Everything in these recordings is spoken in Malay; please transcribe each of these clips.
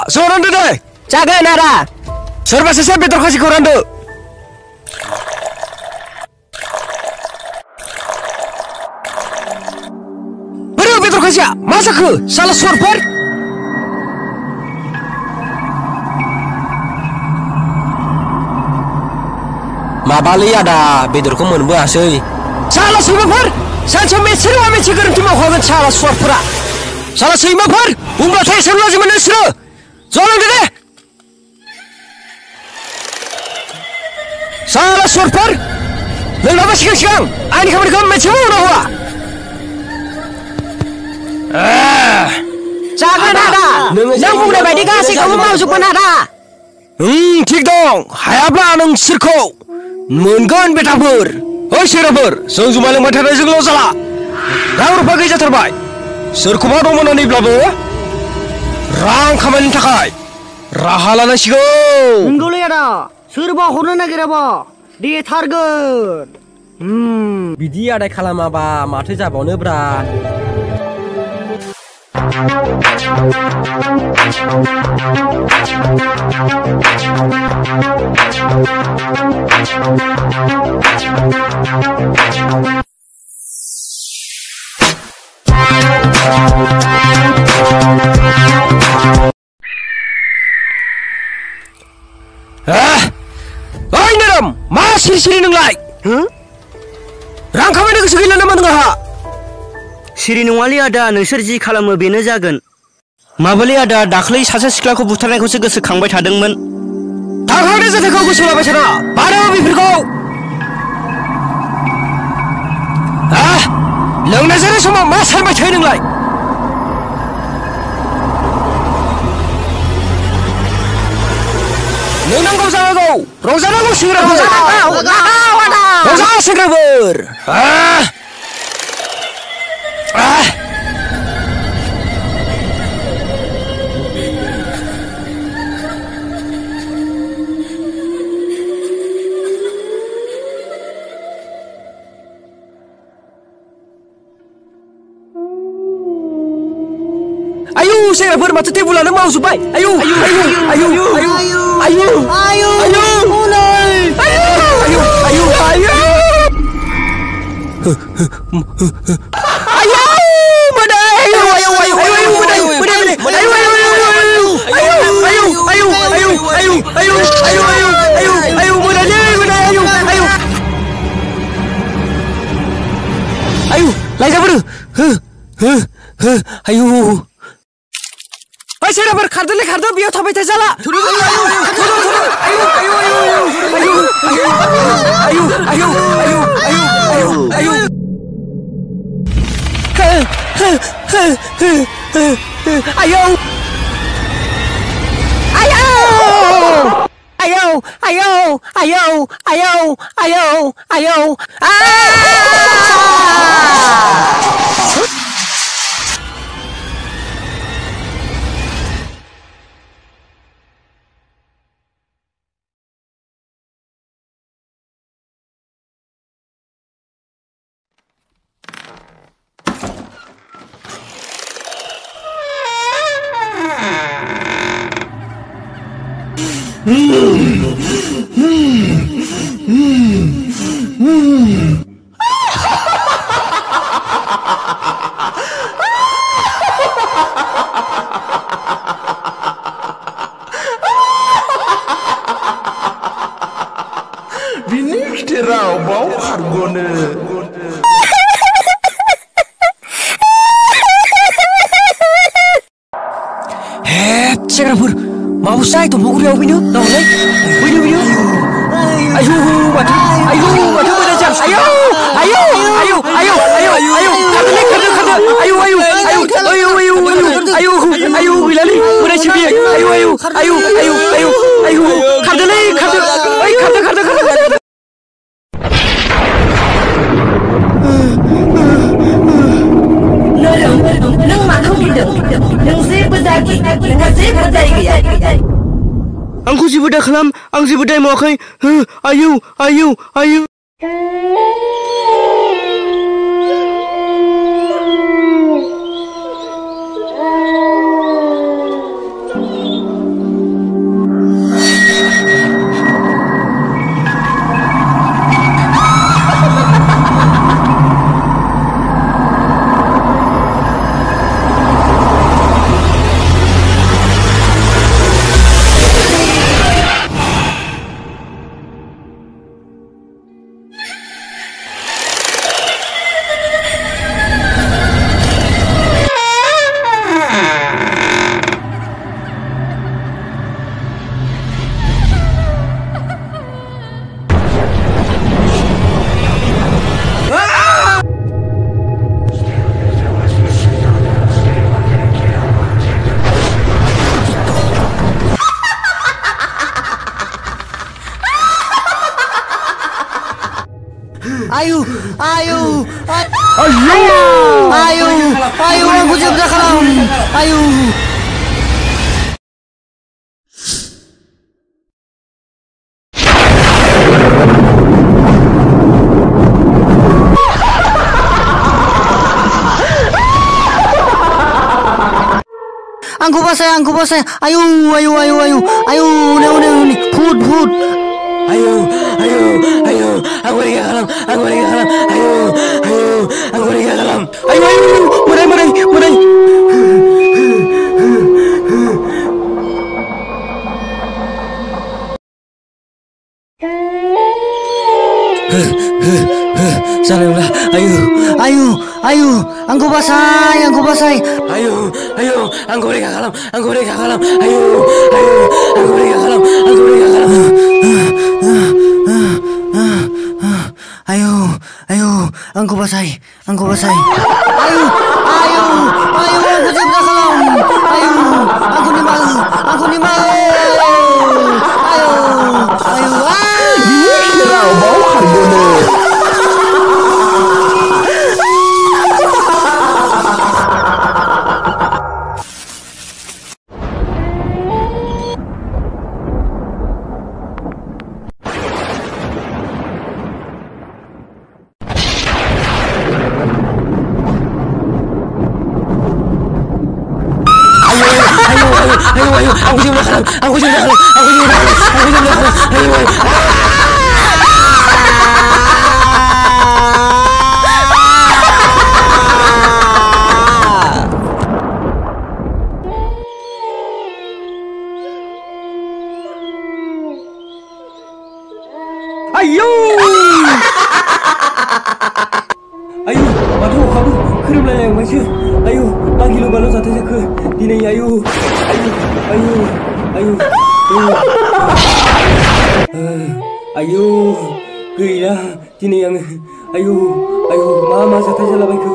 Seorang deh. Jaga nara. Serba sesa betul kasih koran deh. Beri betul kasih. Masa ke? Salah sorber. Mabali ada bedurku menbuasai. Salah sorber. Saya mesir wa mesir kerja mau kawan salah sorber. Salah sorber. Umrah saya sebelum zaman Isra. Zolang deh. Salah sorber. Lalu siang. Ini kamu kamu macam mana huwa? Jangan ada. Nang mulai badi kasih kamu mau suka nada. ঠিক dong. Hayablah nang sirko. Mungkin betabur. Oh sirabur. Sansuma yang mata rezeki lo salah. Rawur bagai terbaik. Sirko baru mana ni blabu? Rang kaman takai. Rahalan sigo. Enggol ya dah. Surba hwnna nagira dia target. Bidi ada खालामाबा माथो जाबावनो ब्रा. Oi Naram, masih sini ngelai. Rangka mana kesegilan nama nengah? Siri nungwali ada नोंसोर जि खालामो बेनो जागोन. माबालि ada दाख्लै सासे सिख्लाखौ बुथारनायखौसो गोसोखांबाय थादोंमोन. थांखांनाय जाथायखौ गोसोलाबाय थाना. बाराव बेफोरखौ. लोंनाय जानाय समाव मा सानबाय थायो नोंलाय? नोंनांगौ जानांगौ. रंजानांगौ सेंग्राफोर. रंजा सेंग्राफोर. Ayo senger mata tebulan mau subai. Ayo. Ayo. Ay senger kardo biar tapi terjala. Ayo. Senger mau saya tu buku dia bini, tahu tak? Bini. Ayo, batu berjam. Ayo. Ayo, bilali, boleh cipi. Ayo. Kado. Nang makan kita, nang siapa dah gaya. Angku si budak kelam, ang si budak mau kai. Ayo. Ayo, ayo, ayo, ayo, aku jebak kalam. Ayo. Angku basah. Ayo, uni, Buhut. Ayo, aku lagi kalam. Ayo, aku lagi kalam. Ayo, murai. Salamlah, Ayo, angku basah. Ayo, aku lagi kalam. Ayo, aku lagi kalam. Ayo, angku basah. Ayo, aku jebak kalam. Ayo, aku nimau. Ayo. Bau harganya. Ayo, aku jebak kalam. Ayo. Ayo, matur kamu खोरोमलायनाय मोनसे ayo lagi lu balu jahate जाखो दिनै ayo गैला दिनै आङो ayo मा जाथाय जालाबायखो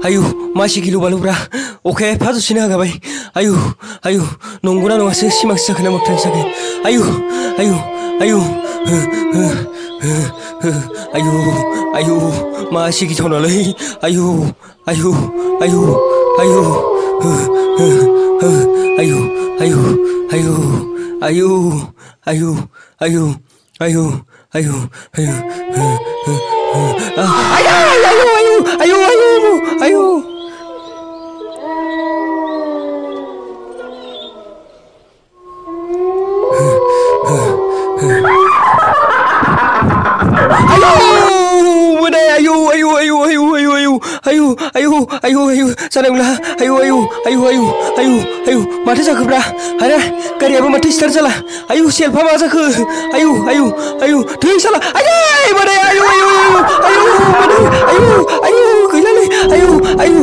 ayo masih gilu baluब्रा अखाया एफा दसेनो हागाबाय ayo नंगौना नङासो सिमांसो जाखोना मोगथां जाखो ayo masih गिथावनालै ayo ayo जादोंब्ला ayo माथो जाखोब्रा आरो गारियाबो माथो स्टार्ट जाला ayo सेल्फा मा जाखो ayo थै साला आयै माने ayo गैलालै ayo